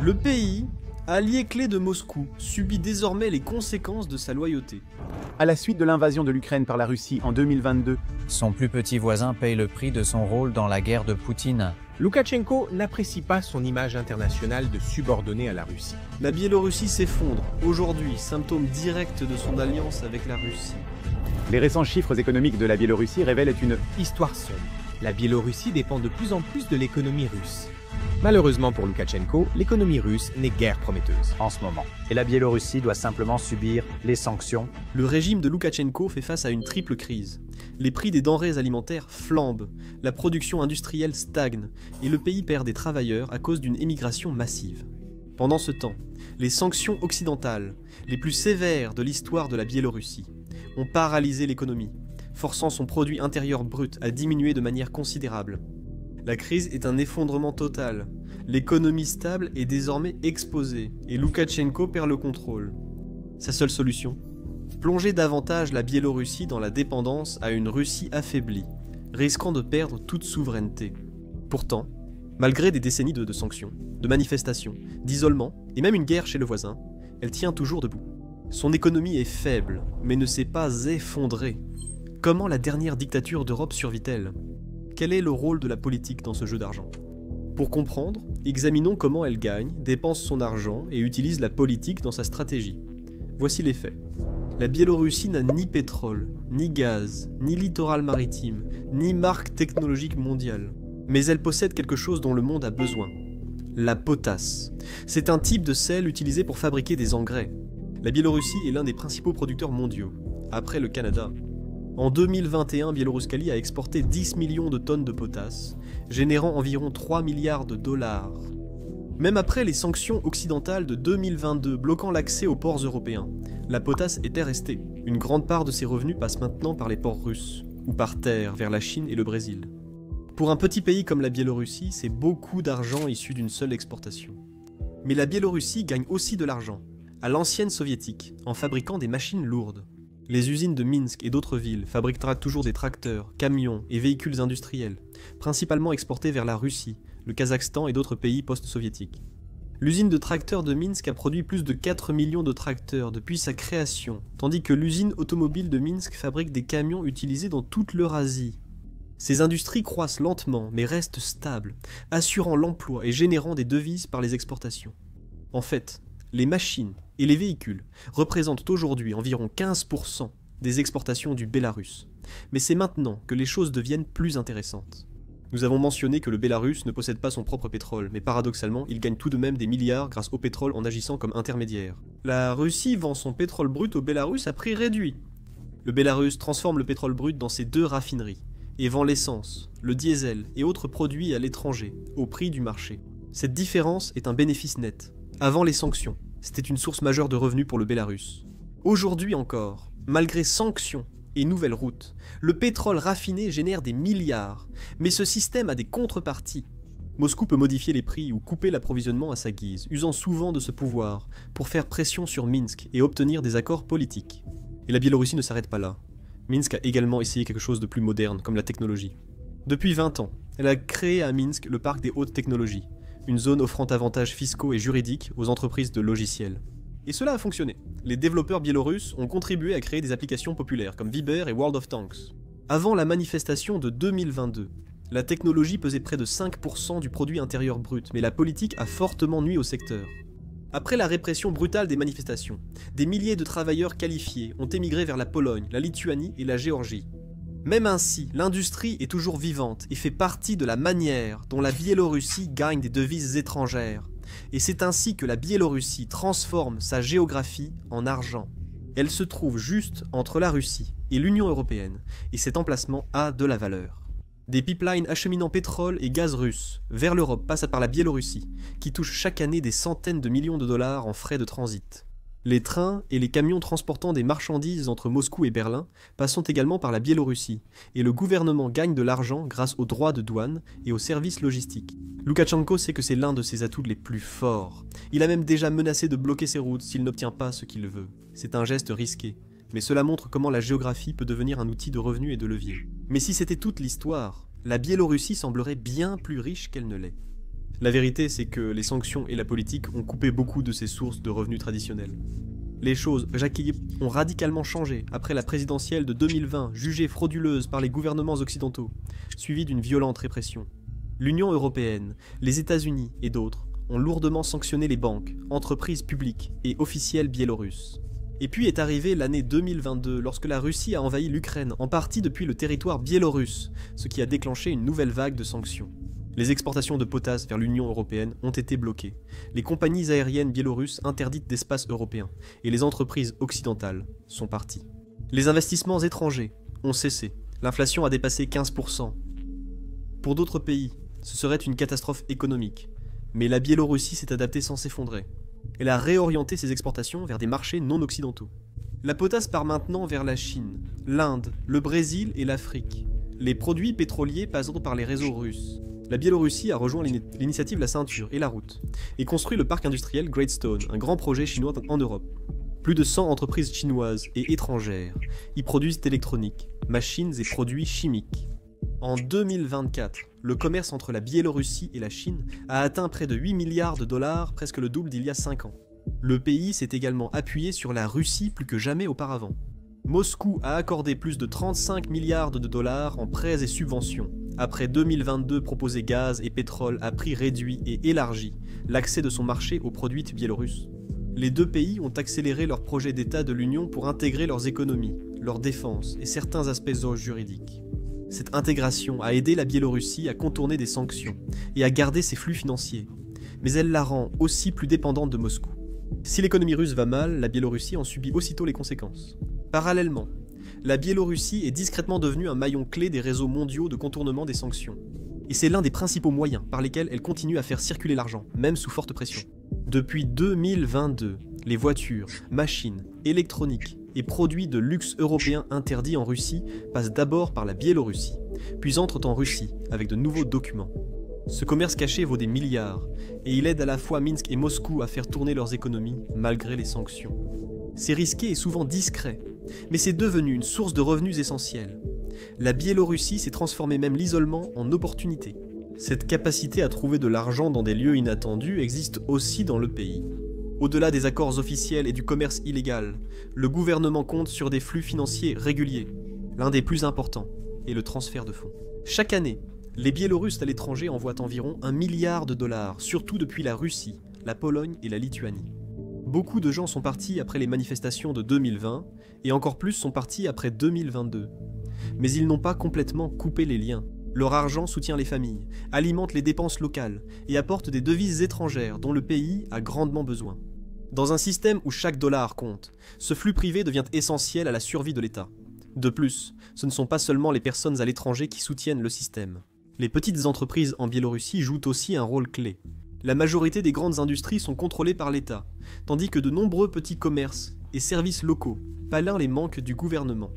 Le pays, allié clé de Moscou, subit désormais les conséquences de sa loyauté. À la suite de l'invasion de l'Ukraine par la Russie en 2022, son plus petit voisin paye le prix de son rôle dans la guerre de Poutine. Loukachenko n'apprécie pas son image internationale de subordonné à la Russie. La Biélorussie s'effondre, aujourd'hui, symptôme direct de son alliance avec la Russie. les récents chiffres économiques de la Biélorussie révèlent une Histoire sombre. La Biélorussie dépend de plus en plus de l'économie russe. Malheureusement pour Loukachenko, l'économie russe n'est guère prometteuse En ce moment. Et la Biélorussie doit simplement subir les sanctions. Le régime de Loukachenko fait face à une triple crise. Les prix des denrées alimentaires flambent, la production industrielle stagne, et le pays perd des travailleurs à cause d'une émigration massive. Pendant ce temps, les sanctions occidentales, les plus sévères de l'histoire de la Biélorussie, ont paralysé l'économie, forçant son produit intérieur brut à diminuer de manière considérable. La crise est un effondrement total. L'économie stable est désormais exposée et Loukachenko perd le contrôle. Sa seule solution ? Plonger davantage la Biélorussie dans la dépendance à une Russie affaiblie, risquant de perdre toute souveraineté. Pourtant, malgré des décennies de sanctions, de manifestations, d'isolement et même une guerre chez le voisin, elle tient toujours debout. Son économie est faible, mais ne s'est pas effondrée. Comment la dernière dictature d'Europe survit-elle ? Quel est le rôle de la politique dans ce jeu d'argent ? Pour comprendre, examinons comment elle gagne, dépense son argent et utilise la politique dans sa stratégie. Voici les faits. La Biélorussie n'a ni pétrole, ni gaz, ni littoral maritime, ni marque technologique mondiale. Mais elle possède quelque chose dont le monde a besoin. La potasse. C'est un type de sel utilisé pour fabriquer des engrais. La Biélorussie est l'un des principaux producteurs mondiaux, après le Canada. En 2021, Bielorusskali a exporté 10 millions de tonnes de potasse, générant environ 3 milliards de dollars. Même après les sanctions occidentales de 2022 bloquant l'accès aux ports européens, la potasse était restée. Une grande part de ses revenus passe maintenant par les ports russes, ou par terre vers la Chine et le Brésil. Pour un petit pays comme la Biélorussie, c'est beaucoup d'argent issu d'une seule exportation. Mais la Biélorussie gagne aussi de l'argent, à l'ancienne soviétique, en fabriquant des machines lourdes. Les usines de Minsk et d'autres villes fabriquera toujours des tracteurs, camions et véhicules industriels, principalement exportés vers la Russie, le Kazakhstan et d'autres pays post-soviétiques. L'usine de tracteurs de Minsk a produit plus de 4 millions de tracteurs depuis sa création, tandis que l'usine automobile de Minsk fabrique des camions utilisés dans toute l'Eurasie. Ces industries croissent lentement mais restent stables, assurant l'emploi et générant des devises par les exportations. En fait, les machines et les véhicules représentent aujourd'hui environ 15% des exportations du Bélarus. Mais c'est maintenant que les choses deviennent plus intéressantes. Nous avons mentionné que le Bélarus ne possède pas son propre pétrole, mais paradoxalement, il gagne tout de même des milliards grâce au pétrole en agissant comme intermédiaire. La Russie vend son pétrole brut au Bélarus à prix réduit. Le Bélarus transforme le pétrole brut dans ses 2 raffineries et vend l'essence, le diesel et autres produits à l'étranger, au prix du marché. Cette différence est un bénéfice net. Avant les sanctions, c'était une source majeure de revenus pour le Bélarus. Aujourd'hui encore, malgré sanctions et nouvelles routes, le pétrole raffiné génère des milliards, mais ce système a des contreparties. Moscou peut modifier les prix ou couper l'approvisionnement à sa guise, usant souvent de ce pouvoir pour faire pression sur Minsk et obtenir des accords politiques. Et la Biélorussie ne s'arrête pas là. Minsk a également essayé quelque chose de plus moderne, comme la technologie. Depuis 20 ans, elle a créé à Minsk le parc des hautes technologies, une zone offrant avantages fiscaux et juridiques aux entreprises de logiciels. Et cela a fonctionné. Les développeurs biélorusses ont contribué à créer des applications populaires comme Viber et World of Tanks. Avant la manifestation de 2022, la technologie pesait près de 5% du produit intérieur brut, mais la politique a fortement nui au secteur. Après la répression brutale des manifestations, des milliers de travailleurs qualifiés ont émigré vers la Pologne, la Lituanie et la Géorgie. Même ainsi, l'industrie est toujours vivante et fait partie de la manière dont la Biélorussie gagne des devises étrangères. Et c'est ainsi que la Biélorussie transforme sa géographie en argent. Elle se trouve juste entre la Russie et l'Union européenne, et cet emplacement a de la valeur. Des pipelines acheminant pétrole et gaz russe vers l'Europe passent par la Biélorussie, qui touche chaque année des centaines de millions de dollars en frais de transit. Les trains et les camions transportant des marchandises entre Moscou et Berlin passent également par la Biélorussie, et le gouvernement gagne de l'argent grâce aux droits de douane et aux services logistiques. Loukachenko sait que c'est l'un de ses atouts les plus forts. Il a même déjà menacé de bloquer ses routes s'il n'obtient pas ce qu'il veut. C'est un geste risqué, mais cela montre comment la géographie peut devenir un outil de revenu et de levier. Mais si c'était toute l'histoire, la Biélorussie semblerait bien plus riche qu'elle ne l'est. La vérité, c'est que les sanctions et la politique ont coupé beaucoup de ces sources de revenus traditionnels. Les choses, Jackie, ont radicalement changé après la présidentielle de 2020, jugée frauduleuse par les gouvernements occidentaux, suivie d'une violente répression. L'Union européenne, les États-Unis et d'autres ont lourdement sanctionné les banques, entreprises publiques et officiels biélorusses. Et puis est arrivée l'année 2022, lorsque la Russie a envahi l'Ukraine, en partie depuis le territoire biélorusse, ce qui a déclenché une nouvelle vague de sanctions. Les exportations de potasse vers l'Union européenne ont été bloquées, les compagnies aériennes biélorusses interdites d'espace européen, et les entreprises occidentales sont parties. Les investissements étrangers ont cessé, l'inflation a dépassé 15%. Pour d'autres pays, ce serait une catastrophe économique, mais la Biélorussie s'est adaptée sans s'effondrer. Elle a réorienté ses exportations vers des marchés non occidentaux. La potasse part maintenant vers la Chine, l'Inde, le Brésil et l'Afrique. Les produits pétroliers passeront par les réseaux russes. La Biélorussie a rejoint l'initiative La Ceinture et la Route, et construit le parc industriel Great Stone, un grand projet chinois en Europe. Plus de 100 entreprises chinoises et étrangères y produisent d'électronique, machines et produits chimiques. En 2024, le commerce entre la Biélorussie et la Chine a atteint près de 8 milliards de dollars, presque le double d'il y a 5 ans. Le pays s'est également appuyé sur la Russie plus que jamais auparavant. Moscou a accordé plus de 35 milliards de dollars en prêts et subventions. Après 2022 proposé gaz et pétrole à prix réduit et élargi l'accès de son marché aux produits biélorusses. Les deux pays ont accéléré leurs projets d'État de l'Union pour intégrer leurs économies, leur défense et certains aspects juridiques. Cette intégration a aidé la Biélorussie à contourner des sanctions et à garder ses flux financiers, mais elle la rend aussi plus dépendante de Moscou. Si l'économie russe va mal, la Biélorussie en subit aussitôt les conséquences. Parallèlement, la Biélorussie est discrètement devenue un maillon clé des réseaux mondiaux de contournement des sanctions. Et c'est l'un des principaux moyens par lesquels elle continue à faire circuler l'argent, même sous forte pression. Depuis 2022, les voitures, machines, électroniques et produits de luxe européens interdits en Russie passent d'abord par la Biélorussie, puis entrent en Russie avec de nouveaux documents. Ce commerce caché vaut des milliards, et il aide à la fois Minsk et Moscou à faire tourner leurs économies malgré les sanctions. C'est risqué et souvent discret, mais c'est devenu une source de revenus essentielle. La Biélorussie s'est transformée même l'isolement en opportunité. Cette capacité à trouver de l'argent dans des lieux inattendus existe aussi dans le pays. Au-delà des accords officiels et du commerce illégal, le gouvernement compte sur des flux financiers réguliers. L'un des plus importants est le transfert de fonds. Chaque année, les Biélorusses à l'étranger envoient environ 1 milliard de dollars, surtout depuis la Russie, la Pologne et la Lituanie. Beaucoup de gens sont partis après les manifestations de 2020, et encore plus sont partis après 2022. Mais ils n'ont pas complètement coupé les liens. Leur argent soutient les familles, alimente les dépenses locales, et apporte des devises étrangères dont le pays a grandement besoin. Dans un système où chaque dollar compte, ce flux privé devient essentiel à la survie de l'État. De plus, ce ne sont pas seulement les personnes à l'étranger qui soutiennent le système. Les petites entreprises en Biélorussie jouent aussi un rôle clé. La majorité des grandes industries sont contrôlées par l'État, tandis que de nombreux petits commerces et services locaux pallient les manques du gouvernement.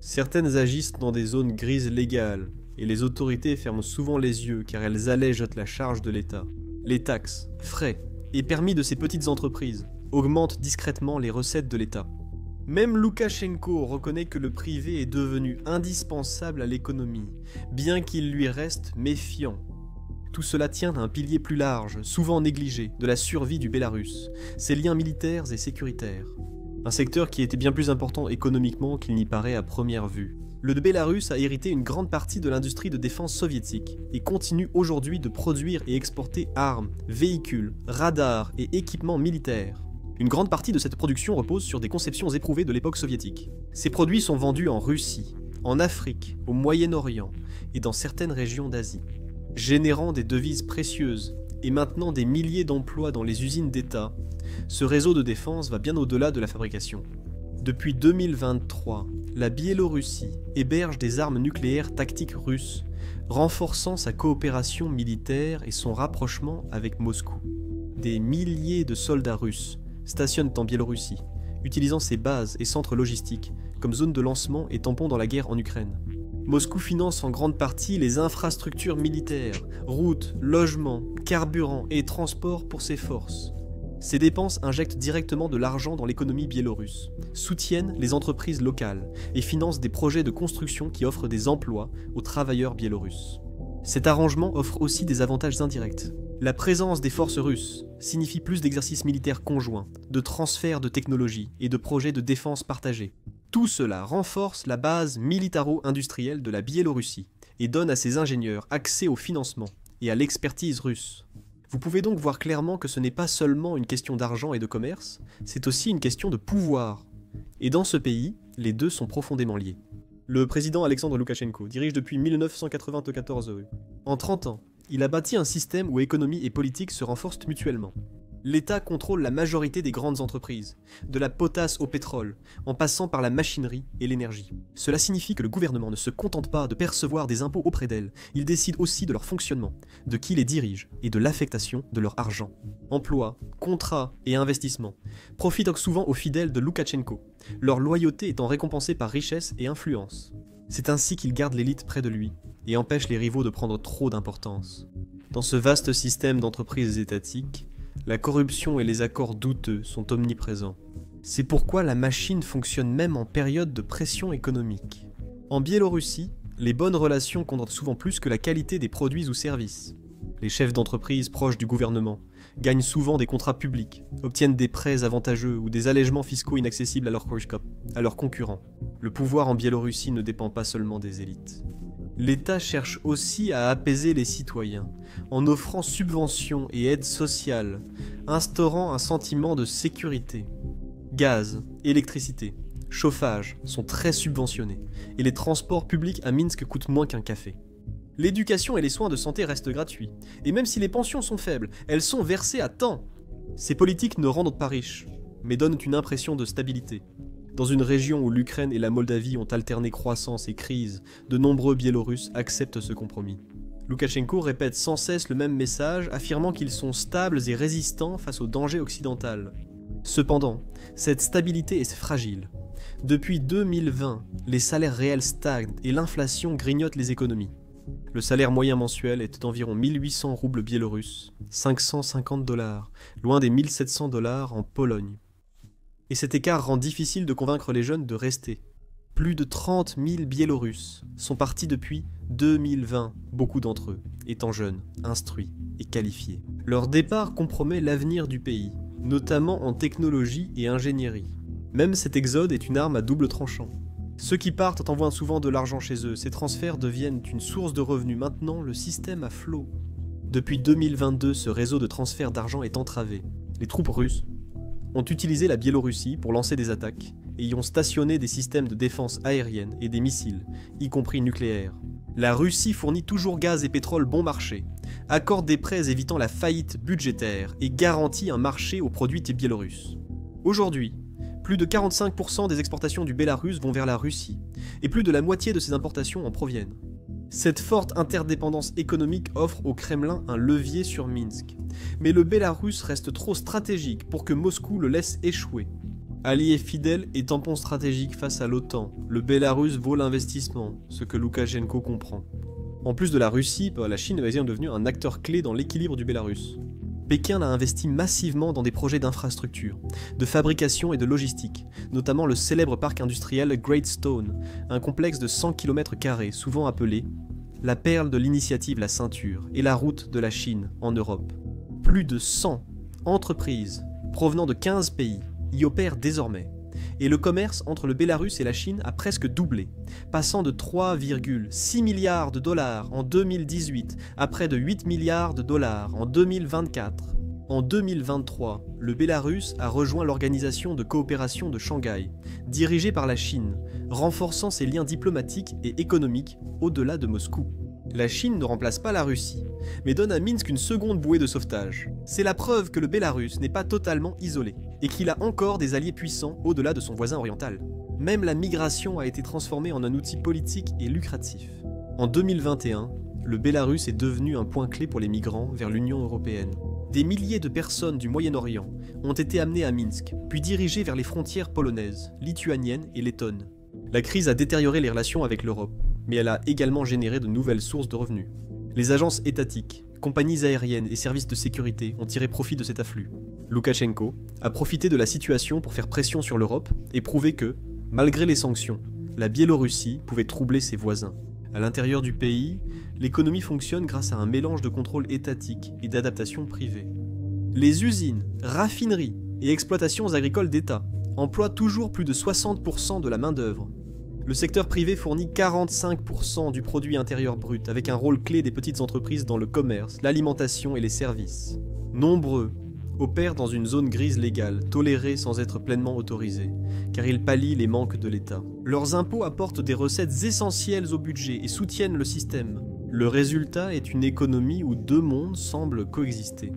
Certaines agissent dans des zones grises légales, et les autorités ferment souvent les yeux car elles allègent la charge de l'État. Les taxes, frais et permis de ces petites entreprises augmentent discrètement les recettes de l'État. Même Loukachenko reconnaît que le privé est devenu indispensable à l'économie, bien qu'il lui reste méfiant. Tout cela tient à un pilier plus large, souvent négligé, de la survie du Bélarus, ses liens militaires et sécuritaires. Un secteur qui était bien plus important économiquement qu'il n'y paraît à première vue. Le Bélarus a hérité une grande partie de l'industrie de défense soviétique et continue aujourd'hui de produire et exporter armes, véhicules, radars et équipements militaires. Une grande partie de cette production repose sur des conceptions éprouvées de l'époque soviétique. Ces produits sont vendus en Russie, en Afrique, au Moyen-Orient et dans certaines régions d'Asie, générant des devises précieuses et maintenant des milliers d'emplois dans les usines d'État. Ce réseau de défense va bien au-delà de la fabrication. Depuis 2023, la Biélorussie héberge des armes nucléaires tactiques russes, renforçant sa coopération militaire et son rapprochement avec Moscou. Des milliers de soldats russes stationnent en Biélorussie, utilisant ses bases et centres logistiques comme zone de lancement et tampon dans la guerre en Ukraine. Moscou finance en grande partie les infrastructures militaires, routes, logements, carburant et transports pour ses forces. Ces dépenses injectent directement de l'argent dans l'économie biélorusse, soutiennent les entreprises locales et financent des projets de construction qui offrent des emplois aux travailleurs biélorusses. Cet arrangement offre aussi des avantages indirects. La présence des forces russes signifie plus d'exercices militaires conjoints, de transferts de technologies et de projets de défense partagés. Tout cela renforce la base militaro-industrielle de la Biélorussie et donne à ses ingénieurs accès au financement et à l'expertise russe. Vous pouvez donc voir clairement que ce n'est pas seulement une question d'argent et de commerce, c'est aussi une question de pouvoir. Et dans ce pays, les deux sont profondément liés. Le président Alexandre Loukachenko dirige depuis 1994. En 30 ans, il a bâti un système où économie et politique se renforcent mutuellement. L'État contrôle la majorité des grandes entreprises, de la potasse au pétrole, en passant par la machinerie et l'énergie. Cela signifie que le gouvernement ne se contente pas de percevoir des impôts auprès d'elles, il décide aussi de leur fonctionnement, de qui les dirige et de l'affectation de leur argent. Emploi, contrats et investissements profitent donc souvent aux fidèles de Loukachenko, leur loyauté étant récompensée par richesse et influence. C'est ainsi qu'il garde l'élite près de lui et empêche les rivaux de prendre trop d'importance. Dans ce vaste système d'entreprises étatiques, la corruption et les accords douteux sont omniprésents. C'est pourquoi la machine fonctionne même en période de pression économique. En Biélorussie, les bonnes relations comptent souvent plus que la qualité des produits ou services. Les chefs d'entreprise proches du gouvernement gagnent souvent des contrats publics, obtiennent des prêts avantageux ou des allègements fiscaux inaccessibles à leurs concurrents. Le pouvoir en Biélorussie ne dépend pas seulement des élites. L'État cherche aussi à apaiser les citoyens, en offrant subventions et aides sociales, instaurant un sentiment de sécurité. Gaz, électricité, chauffage sont très subventionnés, et les transports publics à Minsk coûtent moins qu'un café. L'éducation et les soins de santé restent gratuits, et même si les pensions sont faibles, elles sont versées à temps. Ces politiques ne rendent pas riches, mais donnent une impression de stabilité. Dans une région où l'Ukraine et la Moldavie ont alterné croissance et crise, de nombreux Biélorusses acceptent ce compromis. Loukachenko répète sans cesse le même message, affirmant qu'ils sont stables et résistants face au danger occidental. Cependant, cette stabilité est fragile. Depuis 2020, les salaires réels stagnent et l'inflation grignote les économies. Le salaire moyen mensuel est d'environ 1800 roubles biélorusses, 550 $, loin des 1700 $ en Pologne. Et cet écart rend difficile de convaincre les jeunes de rester. Plus de 30 000 Biélorusses sont partis depuis 2020, beaucoup d'entre eux étant jeunes, instruits et qualifiés. Leur départ compromet l'avenir du pays, notamment en technologie et ingénierie. Même cet exode est une arme à double tranchant. Ceux qui partent envoient souvent de l'argent chez eux, ces transferts deviennent une source de revenus. Maintenant, le système à flot. Depuis 2022, ce réseau de transfert d'argent est entravé. Les troupes russes ont utilisé la Biélorussie pour lancer des attaques et y ont stationné des systèmes de défense aérienne et des missiles, y compris nucléaires. La Russie fournit toujours gaz et pétrole bon marché, accorde des prêts évitant la faillite budgétaire et garantit un marché aux produits biélorusses. Aujourd'hui, plus de 45% des exportations du Bélarus vont vers la Russie, et plus de la moitié de ces importations en proviennent. Cette forte interdépendance économique offre au Kremlin un levier sur Minsk. Mais le Bélarus reste trop stratégique pour que Moscou le laisse échouer. Allié fidèle et tampon stratégique face à l'OTAN, le Bélarus vaut l'investissement, ce que Loukachenko comprend. En plus de la Russie, la Chine est devenue un acteur clé dans l'équilibre du Bélarus. Pékin a investi massivement dans des projets d'infrastructure, de fabrication et de logistique, notamment le célèbre parc industriel Great Stone, un complexe de 100 km², souvent appelé la perle de l'initiative La Ceinture et la route de la Chine en Europe. Plus de 100 entreprises provenant de 15 pays y opèrent désormais, et le commerce entre le Bélarus et la Chine a presque doublé, passant de 3,6 milliards $ en 2018 à près de 8 milliards $ en 2024. En 2023, le Bélarus a rejoint l'Organisation de coopération de Shanghai, dirigée par la Chine, renforçant ses liens diplomatiques et économiques au-delà de Moscou. La Chine ne remplace pas la Russie, mais donne à Minsk une seconde bouée de sauvetage. C'est la preuve que le Bélarus n'est pas totalement isolé, et qu'il a encore des alliés puissants au-delà de son voisin oriental. Même la migration a été transformée en un outil politique et lucratif. En 2021, le Bélarus est devenu un point clé pour les migrants vers l'Union européenne. Des milliers de personnes du Moyen-Orient ont été amenées à Minsk, puis dirigées vers les frontières polonaises, lituaniennes et lettonnes. La crise a détérioré les relations avec l'Europe, mais elle a également généré de nouvelles sources de revenus. Les agences étatiques, compagnies aériennes et services de sécurité ont tiré profit de cet afflux. Loukachenko a profité de la situation pour faire pression sur l'Europe et prouver que, malgré les sanctions, la Biélorussie pouvait troubler ses voisins. À l'intérieur du pays, l'économie fonctionne grâce à un mélange de contrôle étatique et d'adaptation privée. Les usines, raffineries et exploitations agricoles d'État emploient toujours plus de 60% de la main-d'œuvre. Le secteur privé fournit 45% du produit intérieur brut, avec un rôle clé des petites entreprises dans le commerce, l'alimentation et les services. Nombreux opèrent dans une zone grise légale, tolérée sans être pleinement autorisée, car ils pallient les manques de l'État. Leurs impôts apportent des recettes essentielles au budget et soutiennent le système. Le résultat est une économie où deux mondes semblent coexister.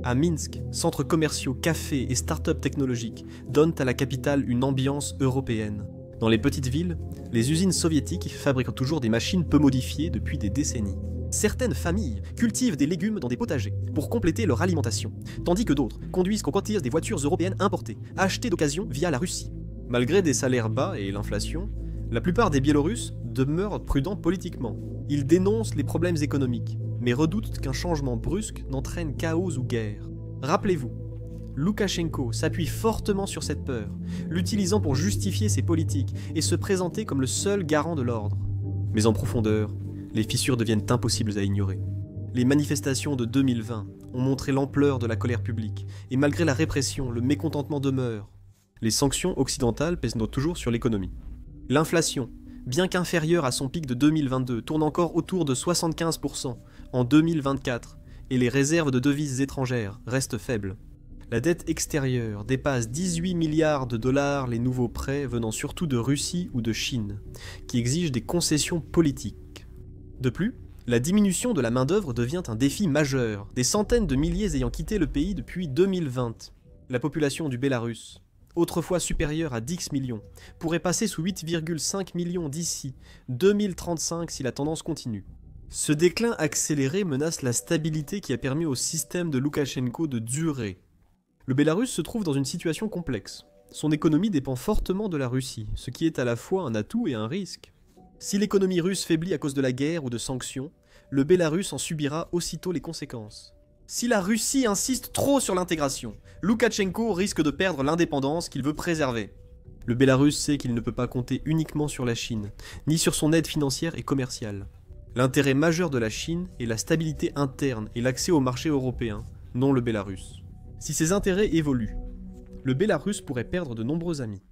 À Minsk, centres commerciaux, cafés et start-up technologiques donnent à la capitale une ambiance européenne. Dans les petites villes, les usines soviétiques fabriquent toujours des machines peu modifiées depuis des décennies. Certaines familles cultivent des légumes dans des potagers pour compléter leur alimentation, tandis que d'autres conduisent convoitises des voitures européennes importées, achetées d'occasion via la Russie. Malgré des salaires bas et l'inflation, la plupart des Biélorusses demeurent prudents politiquement. Ils dénoncent les problèmes économiques, mais redoutent qu'un changement brusque n'entraîne chaos ou guerre. Rappelez-vous, Loukachenko s'appuie fortement sur cette peur, l'utilisant pour justifier ses politiques et se présenter comme le seul garant de l'ordre. Mais en profondeur, les fissures deviennent impossibles à ignorer. Les manifestations de 2020 ont montré l'ampleur de la colère publique, et malgré la répression, le mécontentement demeure. Les sanctions occidentales pèsent donc toujours sur l'économie. L'inflation, bien qu'inférieure à son pic de 2022, tourne encore autour de 75% en 2024, et les réserves de devises étrangères restent faibles. La dette extérieure dépasse 18 milliards de dollars, les nouveaux prêts venant surtout de Russie ou de Chine, qui exigent des concessions politiques. De plus, la diminution de la main-d'œuvre devient un défi majeur, des centaines de milliers ayant quitté le pays depuis 2020. La population du Bélarus, autrefois supérieure à 10 millions, pourrait passer sous 8,5 millions d'ici 2035 si la tendance continue. Ce déclin accéléré menace la stabilité qui a permis au système de Loukachenko de durer. Le Bélarus se trouve dans une situation complexe. Son économie dépend fortement de la Russie, ce qui est à la fois un atout et un risque. Si l'économie russe faiblit à cause de la guerre ou de sanctions, le Bélarus en subira aussitôt les conséquences. Si la Russie insiste trop sur l'intégration, Loukachenko risque de perdre l'indépendance qu'il veut préserver. Le Bélarus sait qu'il ne peut pas compter uniquement sur la Chine, ni sur son aide financière et commerciale. L'intérêt majeur de la Chine est la stabilité interne et l'accès au marché européen, non le Bélarus. Si ces intérêts évoluent, le Bélarus pourrait perdre de nombreux amis.